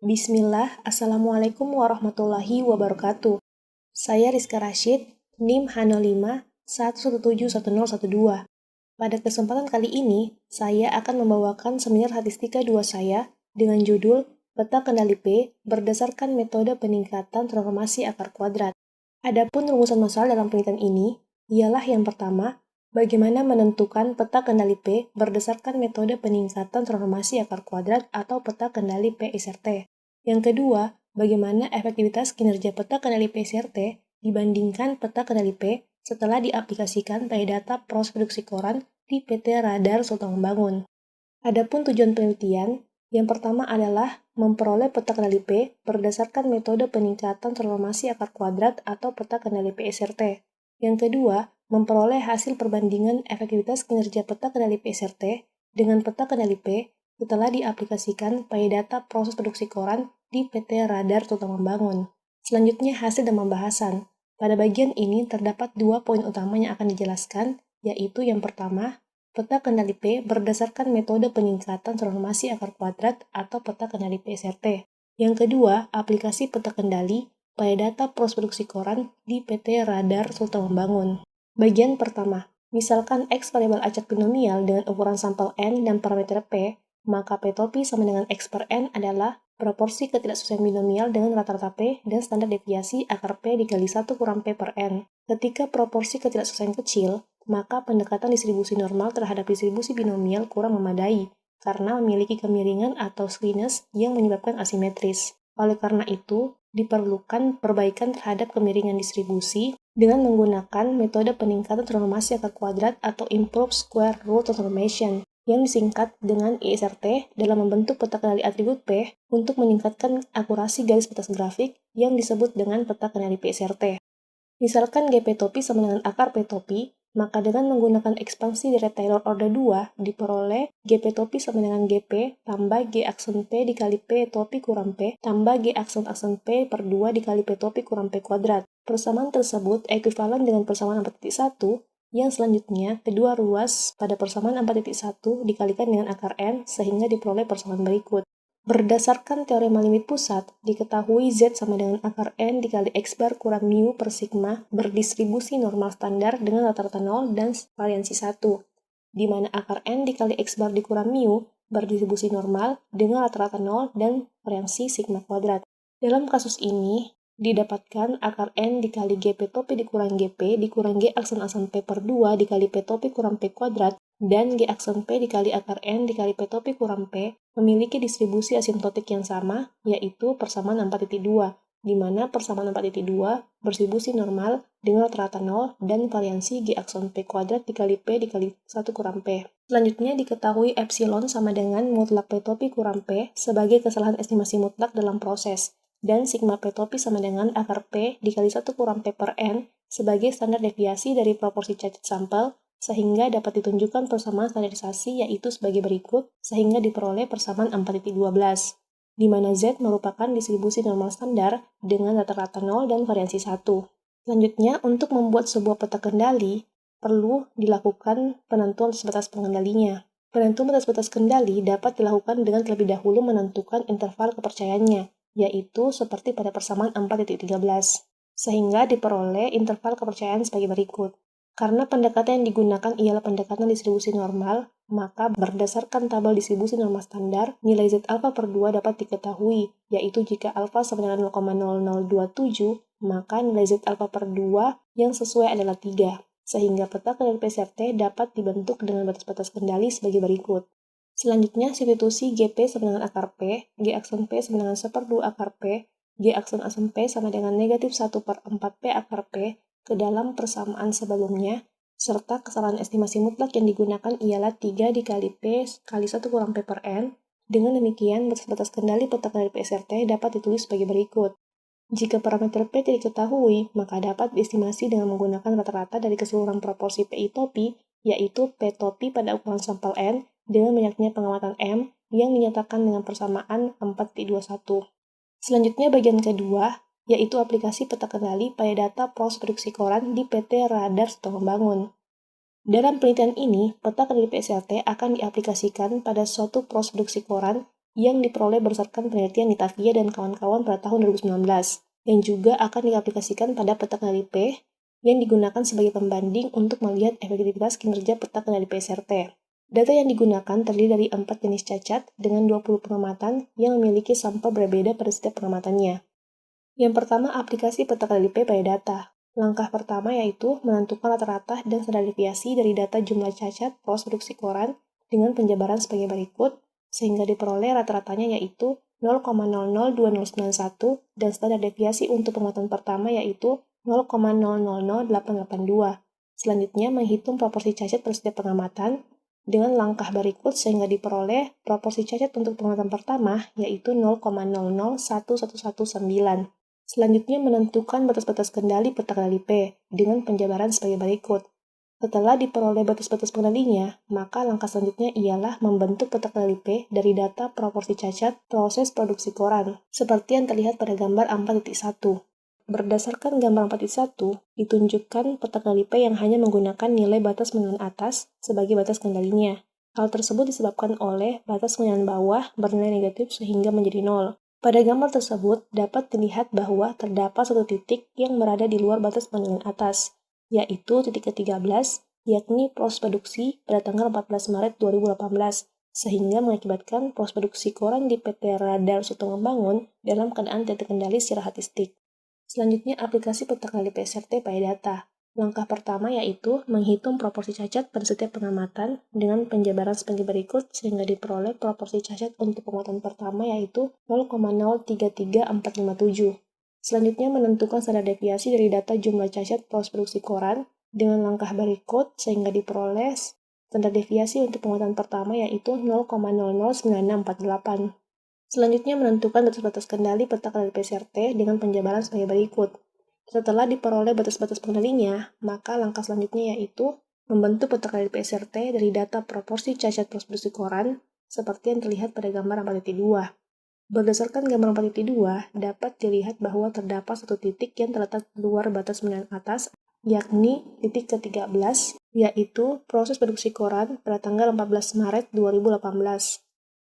Bismillah, Assalamualaikum warahmatullahi wabarakatuh. Saya Rizka Rashid, NIM H05 1171012. Pada kesempatan kali ini, saya akan membawakan seminar statistika 2 saya dengan judul Peta Kendali P berdasarkan metode peningkatan transformasi akar kuadrat. Adapun rumusan masalah dalam penelitian ini ialah yang pertama, bagaimana menentukan peta kendali P berdasarkan metode peningkatan transformasi akar kuadrat atau peta kendali P SRT. Yang kedua, bagaimana efektivitas kinerja peta kendali P SRT dibandingkan peta kendali P setelah diaplikasikan pada data proses produksi koran di PT Radar Sultan Membangun. Adapun tujuan penelitian, yang pertama adalah memperoleh peta kendali P berdasarkan metode peningkatan transformasi akar kuadrat atau peta kendali P SRT. Yang kedua, memperoleh hasil perbandingan efektivitas kinerja peta kendali P SRT dengan peta kendali P setelah diaplikasikan pada data proses produksi koran di PT Radar Sultan Membangun. Selanjutnya, hasil dan pembahasan. Pada bagian ini terdapat 2 poin utama yang akan dijelaskan, yaitu yang pertama, peta kendali P berdasarkan metode peningkatan transformasi akar kuadrat atau peta kendali P SRT. Yang kedua, aplikasi peta kendali pada data proses produksi koran di PT Radar Sultan Membangun. Bagian pertama, misalkan X variabel acak binomial dengan ukuran sampel N dan parameter P, maka P topi sama dengan X per N adalah proporsi ketidaksesuaian binomial dengan rata-rata P dan standar deviasi akar P dikali 1 kurang P per N. Ketika proporsi ketidaksesuaian kecil, maka pendekatan distribusi normal terhadap distribusi binomial kurang memadai, karena memiliki kemiringan atau skewness yang menyebabkan asimetris. Oleh karena itu, diperlukan perbaikan terhadap kemiringan distribusi dengan menggunakan metode peningkatan transformasi akar kuadrat atau Improved Square Root Transformation, yang disingkat dengan ISRT dalam membentuk peta kendali atribut P untuk meningkatkan akurasi garis batas grafik yang disebut dengan peta kendali P SRT. Misalkan GP topi sama dengan akar P topi, maka dengan menggunakan ekspansi dari Taylor order 2 diperoleh GP topi sama dengan GP tambah G aksen P dikali P topi kurang P tambah G aksen P per 2 dikali P topi kurang P kuadrat. Persamaan tersebut ekuivalen dengan persamaan 4.1 yang selanjutnya, kedua ruas pada persamaan 4.1 dikalikan dengan akar N sehingga diperoleh persamaan berikut. Berdasarkan teorema limit pusat, diketahui Z sama dengan akar N dikali X bar kurang mu per sigma berdistribusi normal standar dengan rata-rata 0 dan variansi 1, di mana akar N dikali X bar dikurang mu berdistribusi normal dengan rata-rata 0 dan variansi sigma kuadrat. Dalam kasus ini, didapatkan akar N dikali GP topi dikurang GP dikurang G aksen P per 2 dikali P topi kurang P kuadrat dan G aksen P dikali akar N dikali P topi kurang P memiliki distribusi asimtotik yang sama, yaitu persamaan 4.2, di mana persamaan 4.2 berdistribusi normal dengan rata-rata 0 dan variansi G aksen P kuadrat dikali P dikali 1 kurang P. Selanjutnya diketahui epsilon sama dengan mutlak P topi kurang P sebagai kesalahan estimasi mutlak dalam proses, dan sigma P topi sama dengan akar P dikali 1 kurang P per N sebagai standar deviasi dari proporsi cacat sampel, sehingga dapat ditunjukkan persamaan standarisasi yaitu sebagai berikut, sehingga diperoleh persamaan 4.12, di mana Z merupakan distribusi normal standar dengan rata-rata 0 dan variansi 1. Selanjutnya, untuk membuat sebuah peta kendali, perlu dilakukan penentuan batas pengendalinya. Penentuan batas kendali dapat dilakukan dengan terlebih dahulu menentukan interval kepercayaannya, yaitu seperti pada persamaan 4.13, sehingga diperoleh interval kepercayaan sebagai berikut. Karena pendekatan yang digunakan ialah pendekatan distribusi normal, maka berdasarkan tabel distribusi normal standar, nilai Z alpha per 2 dapat diketahui, yaitu jika alpha sama dengan 0,0027, maka nilai Z alpha per 2 yang sesuai adalah 3, sehingga peta kendali PSRT dapat dibentuk dengan batas-batas kendali sebagai berikut. Selanjutnya, substitusi GP sama dengan akar P, G aksen P sama dengan 1/2 akar P, G aksen P sama dengan negatif 1/4 P akar P ke dalam persamaan sebelumnya, serta kesalahan estimasi mutlak yang digunakan ialah 3 dikali P kali 1 kurang P per N. Dengan demikian, batas-batas kendali peta kendali PSRT dapat ditulis sebagai berikut. Jika parameter P tidak diketahui, maka dapat diestimasi dengan menggunakan rata-rata dari keseluruhan proporsi PI topi, yaitu P topi pada ukuran sampel N, dengan banyaknya pengamatan M yang dinyatakan dengan persamaan 4.21. Selanjutnya bagian kedua, yaitu aplikasi peta kendali pada data proses produksi koran di PT Radar Sultan Membangun. Dalam penelitian ini, peta kendali PSRT akan diaplikasikan pada suatu proses produksi koran yang diperoleh berdasarkan penelitian Nitavia dan kawan-kawan pada tahun 2019, yang juga akan diaplikasikan pada peta kendali P yang digunakan sebagai pembanding untuk melihat efektivitas kinerja peta kendali PSRT. Data yang digunakan terdiri dari 4 jenis cacat dengan 20 pengamatan yang memiliki sampel berbeda pada setiap pengamatannya. Yang pertama, aplikasi peta kendali P pada data. Langkah pertama yaitu menentukan rata-rata dan standar deviasi dari data jumlah cacat proses produksi koran dengan penjabaran sebagai berikut, sehingga diperoleh rata-ratanya yaitu 0,002091 dan standar deviasi untuk pengamatan pertama yaitu 0,000882. Selanjutnya, menghitung proporsi cacat pada setiap pengamatan dengan langkah berikut sehingga diperoleh proporsi cacat untuk pengamatan pertama yaitu 0,001119. Selanjutnya, menentukan batas-batas kendali peta kendali P dengan penjabaran sebagai berikut. Setelah diperoleh batas-batas kendalinya, maka langkah selanjutnya ialah membentuk peta kendali P dari data proporsi cacat proses produksi koran, seperti yang terlihat pada gambar 4.1. Berdasarkan gambar 4.1, ditunjukkan peta kendali P yang hanya menggunakan nilai batas penilaian atas sebagai batas kendalinya. Hal tersebut disebabkan oleh batas penilaian bawah bernilai negatif sehingga menjadi 0. Pada gambar tersebut, dapat dilihat bahwa terdapat satu titik yang berada di luar batas penilaian atas, yaitu titik ke-13, yakni proses produksi pada tanggal 14 Maret 2018, sehingga mengakibatkan proses produksi koran di PT Radar Suto Membangun dalam keadaan tidak terkendali secara statistik. Selanjutnya, aplikasi peta kendali PSRT pada data. Langkah pertama yaitu menghitung proporsi cacat pada setiap pengamatan dengan penjabaran sebagai berikut sehingga diperoleh proporsi cacat untuk pengamatan pertama yaitu 0,033457. Selanjutnya, menentukan standar deviasi dari data jumlah cacat proses produksi koran dengan langkah berikut sehingga diperoleh standar deviasi untuk pengamatan pertama yaitu 0,009648. Selanjutnya, menentukan batas-batas kendali peta kendali PSRT dengan penjabaran sebagai berikut. Setelah diperoleh batas-batas pengendalinya, maka langkah selanjutnya yaitu membentuk peta kendali PSRT dari data proporsi cacat proses produksi koran seperti yang terlihat pada gambar 4.2. Berdasarkan gambar 4.2, dapat dilihat bahwa terdapat satu titik yang terletak di luar batas penilaian atas, yakni titik ke-13, yaitu proses produksi koran pada tanggal 14 Maret 2018.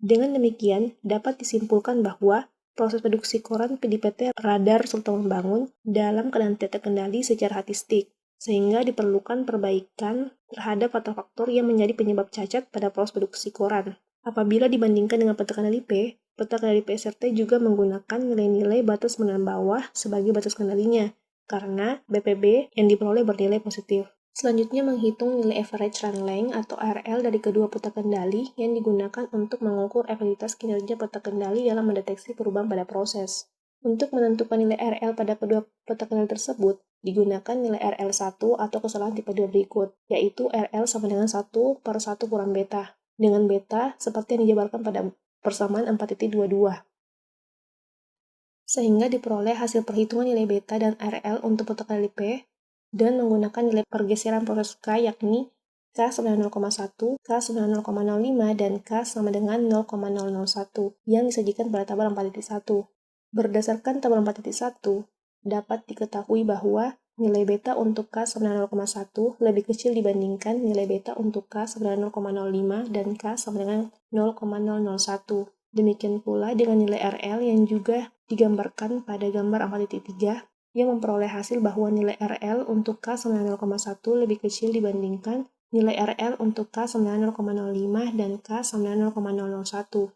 Dengan demikian, dapat disimpulkan bahwa proses produksi koran di PT Radar Suto Membangun dalam keadaan tidak terkendali secara statistik, sehingga diperlukan perbaikan terhadap faktor-faktor yang menjadi penyebab cacat pada proses produksi koran. Apabila dibandingkan dengan peta kendali P, peta kendali PSRT juga menggunakan nilai-nilai batas penilaian bawah sebagai batas kendalinya, karena BPB yang diperoleh bernilai positif. Selanjutnya, menghitung nilai average run length atau ARL dari kedua peta kendali yang digunakan untuk mengukur efektivitas kinerja peta kendali dalam mendeteksi perubahan pada proses. Untuk menentukan nilai ARL pada kedua peta kendali tersebut, digunakan nilai RL1 atau kesalahan tipe 2 berikut, yaitu RL sama dengan 1/1 kurang beta, dengan beta seperti yang dijabarkan pada persamaan 4.22. Sehingga diperoleh hasil perhitungan nilai beta dan RL untuk peta kendali P dengan menggunakan nilai pergeseran proses K yakni K sama dengan 0,1, K sama dengan 0,05, dan K sama dengan 0,001 yang disajikan pada tabel 4.1. Berdasarkan tabel 4.1, dapat diketahui bahwa nilai beta untuk K sama dengan 0,1 lebih kecil dibandingkan nilai beta untuk K sama dengan 0,05 dan K sama dengan 0,001. Demikian pula dengan nilai RL yang juga digambarkan pada gambar 4.3 yang memperoleh hasil bahwa nilai RL untuk K sama dengan 0,1 lebih kecil dibandingkan nilai RL untuk K sama dengan 0,05 dan K sama dengan 0,001.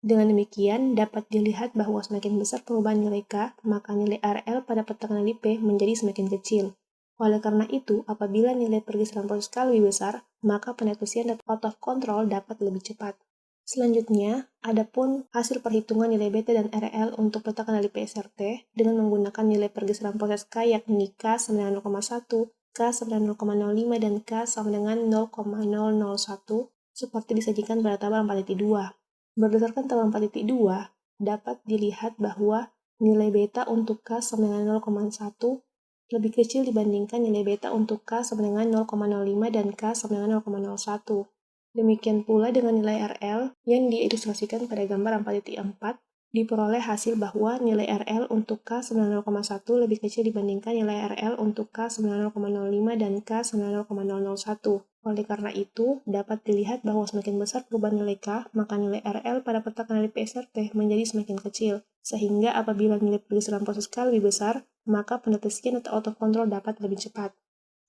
Dengan demikian, dapat dilihat bahwa semakin besar perubahan nilai K, maka nilai RL pada peta kendali P menjadi semakin kecil. Oleh karena itu, apabila nilai pergeseran proses K lebih besar, maka pendeteksian out of control dapat lebih cepat. Selanjutnya, adapun hasil perhitungan nilai beta dan RL untuk peta kendali PSRT dengan menggunakan nilai pergeseran proses K yakni K sama dengan 0,1, K sama dengan 0,05, dan K sama dengan 0,001 seperti disajikan pada tabel 4.2. Berdasarkan tabel 4.2, dapat dilihat bahwa nilai beta untuk K sama dengan 0,1 lebih kecil dibandingkan nilai beta untuk K sama dengan 0,05 dan K sama dengan 0,01. Demikian pula dengan nilai RL yang diilustrasikan pada gambar 4.4, diperoleh hasil bahwa nilai RL untuk K sama dengan 0,1 lebih kecil dibandingkan nilai RL untuk K sama dengan 0,05 dan K sama dengan 0,001. Oleh karena itu, dapat dilihat bahwa semakin besar perubahan nilai K, maka nilai RL pada peta kendali PSRT menjadi semakin kecil, sehingga apabila nilai pergeseran proses K lebih besar, maka pendeteksian atau autocontrol dapat lebih cepat.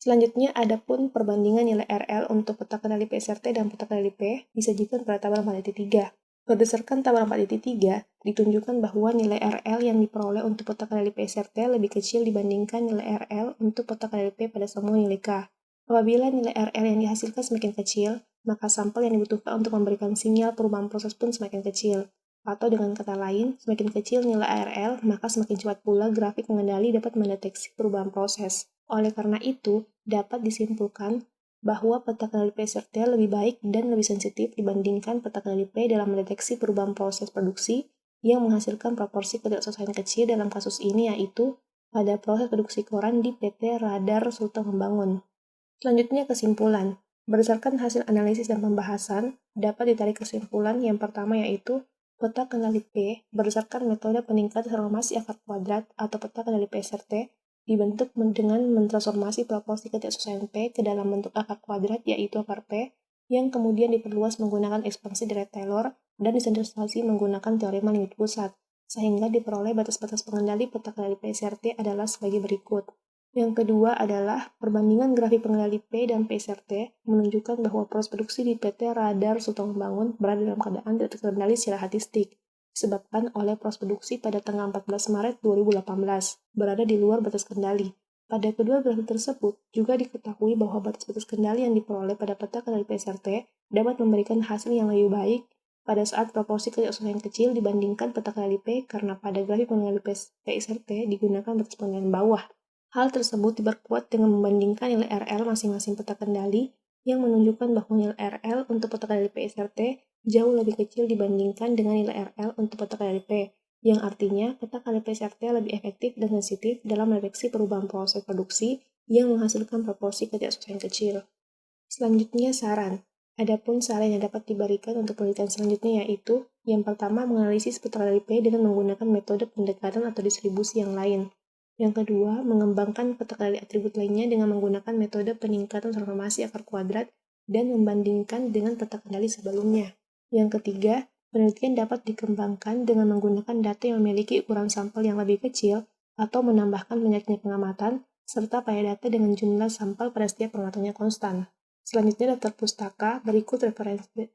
Selanjutnya, adapun perbandingan nilai RL untuk peta kendali PSRT dan peta kendali P disajikan pada tabel 4.3. Berdasarkan tabel 4.3, ditunjukkan bahwa nilai RL yang diperoleh untuk peta kendali PSRT lebih kecil dibandingkan nilai RL untuk peta kendali P pada semua nilai K. Apabila nilai RL yang dihasilkan semakin kecil, maka sampel yang dibutuhkan untuk memberikan sinyal perubahan proses pun semakin kecil. Atau dengan kata lain, semakin kecil nilai RL, maka semakin cepat pula grafik pengendali dapat mendeteksi perubahan proses. Oleh karena itu, dapat disimpulkan bahwa peta kendali PSRT lebih baik dan lebih sensitif dibandingkan peta kendali P dalam mendeteksi perubahan proses produksi yang menghasilkan proporsi ketidaksesuaian kecil dalam kasus ini, yaitu pada proses produksi koran di PT Radar Sultan Membangun. Selanjutnya kesimpulan. Berdasarkan hasil analisis dan pembahasan, dapat ditarik kesimpulan yang pertama, yaitu peta kendali P berdasarkan metode peningkatan transformasi akar kuadrat atau peta kendali PSRT dibentuk dengan mentransformasi proporsi ketidaksesuaian P ke dalam bentuk akar kuadrat, yaitu akar P, yang kemudian diperluas menggunakan ekspansi dari Taylor dan disentralisasi menggunakan teorema limit pusat, sehingga diperoleh batas-batas pengendali peta kendali PSRT adalah sebagai berikut. Yang kedua adalah perbandingan grafik pengendali P dan PSRT menunjukkan bahwa proses produksi di PT Radar Sultan Membangun berada dalam keadaan tidak terkendali secara statistik, disebabkan oleh proses produksi pada tanggal 14 Maret 2018, berada di luar batas kendali. Pada kedua grafik tersebut, juga diketahui bahwa batas-batas kendali yang diperoleh pada peta kendali PSRT dapat memberikan hasil yang lebih baik pada saat proporsi ketidaksesuaian kecil dibandingkan peta kendali P karena pada grafik pengendali PSRT digunakan batas pengendalian bawah. Hal tersebut diperkuat dengan membandingkan nilai RL masing-masing peta kendali yang menunjukkan bahwa nilai RL untuk peta kendali PSRT jauh lebih kecil dibandingkan dengan nilai RL untuk peta kendali P, yang artinya peta kendali PSRT lebih efektif dan sensitif dalam mendeteksi perubahan proses produksi yang menghasilkan proporsi ketidaksesuaian kecil. Selanjutnya saran. Adapun saran yang dapat diberikan untuk penelitian selanjutnya yaitu yang pertama, menganalisis peta kendali P dengan menggunakan metode pendekatan atau distribusi yang lain. Yang kedua, mengembangkan peta kendali atribut lainnya dengan menggunakan metode peningkatan transformasi akar kuadrat dan membandingkan dengan peta kendali sebelumnya. Yang ketiga, penelitian dapat dikembangkan dengan menggunakan data yang memiliki ukuran sampel yang lebih kecil atau menambahkan banyaknya pengamatan, serta pada data dengan jumlah sampel pada setiap pengamatannya konstan. Selanjutnya daftar pustaka, berikut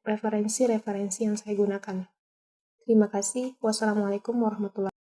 referensi-referensi yang saya gunakan. Terima kasih. Wassalamualaikum warahmatullahi wabarakatuh.